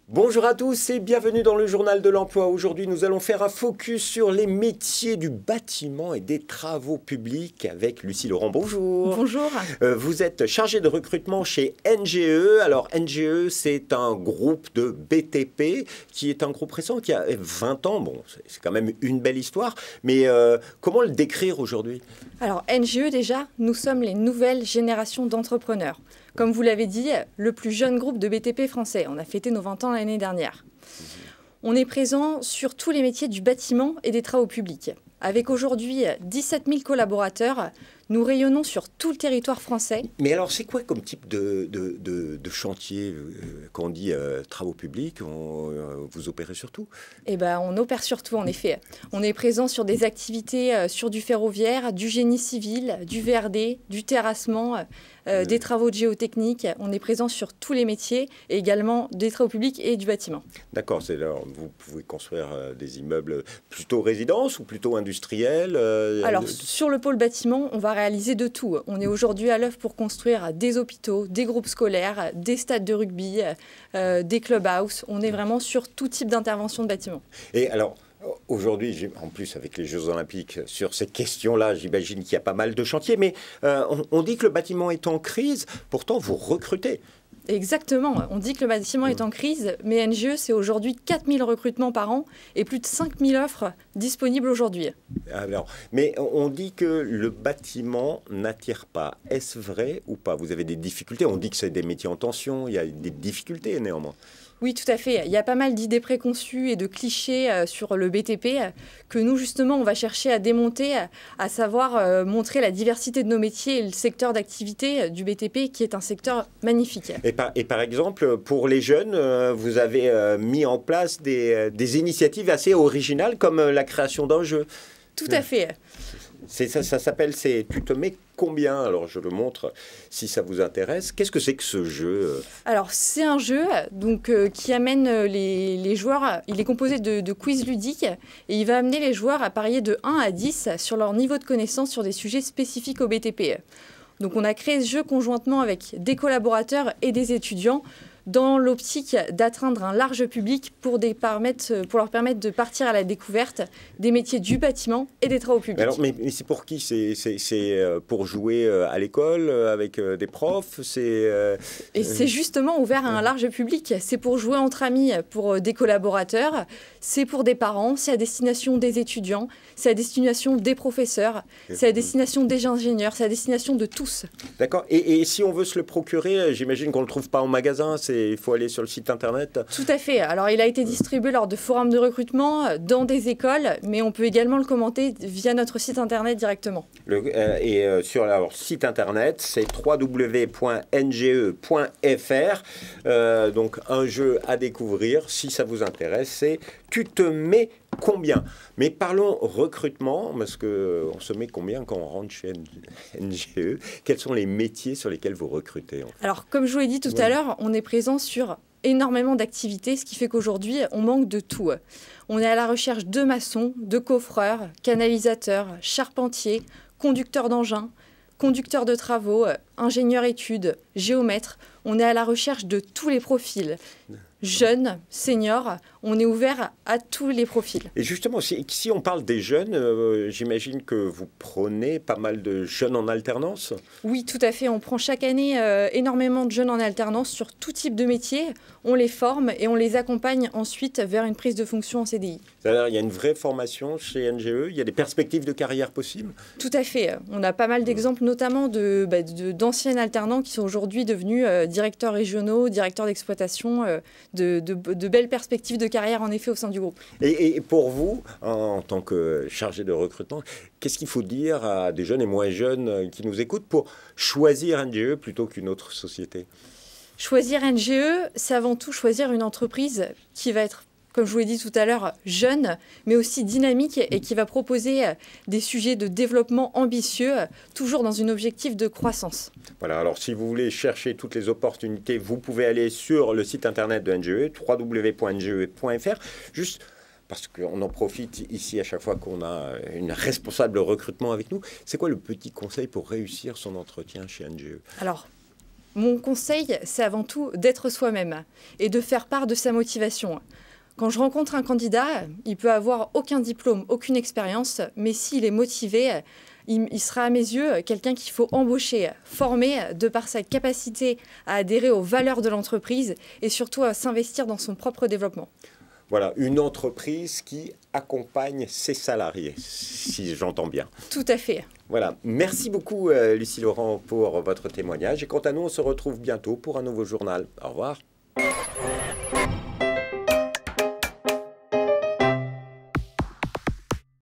Bonjour à tous et bienvenue dans le journal de l'emploi. Aujourd'hui, nous allons faire un focus sur les métiers du bâtiment et des travaux publics avec Lucie Laurent. Bonjour. Bonjour. Vous êtes chargée de recrutement chez NGE. Alors, NGE, c'est un groupe de BTP qui est un groupe récent qui a 20 ans. Bon, c'est quand même une belle histoire. Mais comment le décrire aujourd'hui? Alors, NGE, déjà, nous sommes les nouvelles générations d'entrepreneurs. Comme vous l'avez dit, le plus jeune groupe de BTP français. On a fêté nos 20 ans l'année dernière. On est présent sur tous les métiers du bâtiment et des travaux publics. Avec aujourd'hui 17 000 collaborateurs, nous rayonnons sur tout le territoire français. Mais alors, c'est quoi comme type de chantier quand on dit travaux publics, vous opérez sur tout? Eh ben, on opère sur tout, en effet. On est présent sur des activités sur du ferroviaire, du génie civil, du VRD, du terrassement, des travaux de géotechnique. On est présent sur tous les métiers et également des travaux publics et du bâtiment. D'accord, c'est là, vous pouvez construire des immeubles plutôt résidences ou plutôt industriels? Alors, sur le pôle bâtiment, on va réaliser de tout. On est aujourd'hui à l'œuvre pour construire des hôpitaux, des groupes scolaires, des stades de rugby, des clubhouses. On est vraiment sur tout type d'intervention de bâtiment. Et alors, aujourd'hui, en plus avec les Jeux Olympiques, sur ces questions-là, j'imagine qu'il y a pas mal de chantiers, mais on dit que le bâtiment est en crise, pourtant vous recrutez. Exactement, on dit que le bâtiment est en crise, mais NGE, c'est aujourd'hui 4 000 recrutements par an et plus de 5 000 offres disponibles aujourd'hui. Alors, mais on dit que le bâtiment n'attire pas. Est-ce vrai ou pas? Vous avez des difficultés? On dit que c'est des métiers en tension, il y a des difficultés néanmoins. Oui, tout à fait. Il y a pas mal d'idées préconçues et de clichés sur le BTP que nous, justement, on va chercher à démonter, à savoir montrer la diversité de nos métiers et le secteur d'activité du BTP qui est un secteur magnifique. Et par exemple, pour les jeunes, vous avez mis en place des initiatives assez originales comme la création d'un jeu. Tout à fait. Ça s'appelle Tu te mets combien? Alors je le montre si ça vous intéresse. Qu'est-ce que c'est que ce jeu? Alors c'est un jeu qui amène les joueurs, il est composé de quiz ludiques et il va amener les joueurs à parier de 1 à 10 sur leur niveau de connaissance sur des sujets spécifiques au BTP. Donc on a créé ce jeu conjointement avec des collaborateurs et des étudiants dans l'optique d'atteindre un large public pour leur permettre de partir à la découverte des métiers du bâtiment et des travaux publics. Alors, mais c'est pour qui? C'est pour jouer à l'école avec des profs? Et c'est justement ouvert à un large public. C'est pour jouer entre amis, pour des collaborateurs, c'est pour des parents, c'est à destination des étudiants, c'est à destination des professeurs, c'est à destination des ingénieurs, c'est à destination de tous. D'accord. Et si on veut se le procurer, j'imagine qu'on ne le trouve pas en magasin, il faut aller sur le site internet? Tout à fait. Alors, il a été distribué lors de forums de recrutement dans des écoles, mais on peut également le commenter via notre site internet directement. Sur leur site internet, c'est www.nge.fr. Donc, un jeu à découvrir, si ça vous intéresse, c'est Tu te mets combien? Mais parlons recrutement, parce qu'on se met combien quand on rentre chez NGE? Quels sont les métiers sur lesquels vous recrutez en fait? Alors, comme je vous l'ai dit tout à l'heure, on est présent sur énormément d'activités, ce qui fait qu'aujourd'hui, on manque de tout. On est à la recherche de maçons, de coffreurs, canalisateurs, charpentiers, conducteurs d'engins, conducteurs de travaux, ingénieurs études, géomètres. On est à la recherche de tous les profils. Jeunes, seniors, on est ouvert à tous les profils. Et justement, si on parle des jeunes, j'imagine que vous prenez pas mal de jeunes en alternance? Oui, tout à fait. On prend chaque année énormément de jeunes en alternance sur tout type de métier. On les forme et on les accompagne ensuite vers une prise de fonction en CDI. C'est-à-dire, il y a une vraie formation chez NGE? Il y a des perspectives de carrière possibles? Tout à fait. On a pas mal d'exemples, notamment d'anciens alternants qui sont aujourd'hui devenus directeurs régionaux, directeurs d'exploitation, de belles perspectives de carrière en effet au sein du groupe. Et pour vous, en tant que chargé de recrutement, qu'est-ce qu'il faut dire à des jeunes et moins jeunes qui nous écoutent pour choisir NGE plutôt qu'une autre société? Choisir NGE, c'est avant tout choisir une entreprise qui va être, comme je vous l'ai dit tout à l'heure, jeune, mais aussi dynamique et qui va proposer des sujets de développement ambitieux, toujours dans un objectif de croissance. Voilà, alors si vous voulez chercher toutes les opportunités, vous pouvez aller sur le site internet de NGE, www.nge.fr. Juste parce qu'on en profite ici à chaque fois qu'on a une responsable recrutement avec nous. C'est quoi le petit conseil pour réussir son entretien chez NGE? Alors, Mon conseil, c'est avant tout d'être soi-même et de faire part de sa motivation. Quand je rencontre un candidat, il peut avoir aucun diplôme, aucune expérience, mais s'il est motivé, il sera à mes yeux quelqu'un qu'il faut embaucher, former de par sa capacité à adhérer aux valeurs de l'entreprise et surtout à s'investir dans son propre développement. Voilà, une entreprise qui accompagne ses salariés, si j'entends bien. Tout à fait. Voilà, merci beaucoup Lucie Laurent pour votre témoignage. Et quant à nous, on se retrouve bientôt pour un nouveau journal. Au revoir.